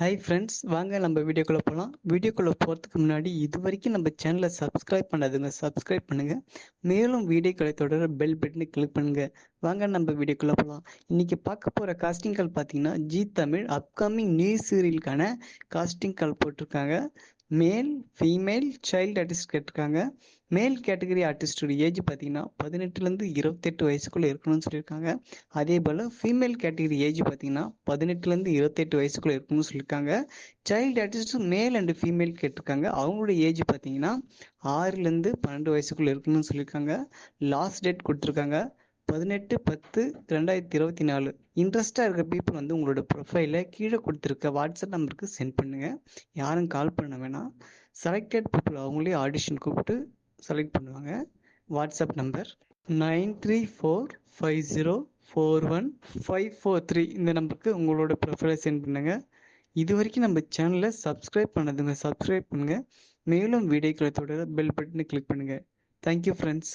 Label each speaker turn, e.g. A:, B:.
A: Hi friends, வாங்க நம்ம வீடியோக்குள்ளே போகலாம். வீடியோக்குள்ளே போகிறதுக்கு முன்னாடி இது வரைக்கும் நம்ம சேனலை சப்ஸ்கிரைப் பண்ணாதுங்க, சப்ஸ்கிரைப் பண்ணுங்கள். மேலும் வீடியோக்களை தொடர பெல் பட்டனை கிளிக் பண்ணுங்கள். வாங்க நம்ம வீடியோக்குள்ளே போகலாம். இன்றைக்கி பார்க்க போகிற காஸ்டிங் கால் பார்த்தீங்கன்னா ஜி தமிழ் அப்கமிங் நியூ சீரியலுக்கான காஸ்டிங் கால் போட்டிருக்காங்க. மேல், ஃபீமேல், சைல்டு ஆர்டிஸ்ட் கேட்டிருக்காங்க. மேல் கேட்டகரி ஆர்டிஸ்டோட ஏஜ் பார்த்தீங்கன்னா 18லேருந்து 28 வயசுக்குள்ளே இருக்கணும்னு சொல்லியிருக்காங்க. அதே போல் ஃபீமேல் கேட்டகரி ஏஜ் பார்த்தீங்கன்னா 18லேருந்து 28 வயசுக்குள்ளே இருக்கணும்னு சொல்லியிருக்காங்க. Child artist male and female கேட்டிருக்காங்க. அவங்களோட ஏஜ் பார்த்தீங்கன்னா 6லேருந்து 12 வயசுக்குள்ளே இருக்கணும்னு சொல்லியிருக்காங்க. லாஸ்ட் டேட் கொடுத்துருக்காங்க 18/10/2024. இன்ட்ரெஸ்டாக இருக்க பீப்புள் வந்து உங்களோட ப்ரொஃபைலை கீழே கொடுத்துருக்க வாட்ஸ்அப் நம்பருக்கு சென்ட் பண்ணுங்கள். யாரும் கால் பண்ண வேணாம். செலக்டட் பீப்புள் அவங்களே ஆடிஷன் கூப்பிட்டு செலக்ட் பண்ணுவாங்க. WhatsApp number 9345041543. இந்த நம்பருக்கு உங்களோட ப்ரொஃபைலை சென்ட் பண்ணுங்கள். இது வரைக்கும் நம்ம சேனலை சப்ஸ்கிரைப் பண்ணதுங்க, சப்ஸ்கிரைப் பண்ணுங்கள். மேலும் வீடியோக்களை தொடர பெல் பட்டனை கிளிக் பண்ணுங்கள். Thank you friends.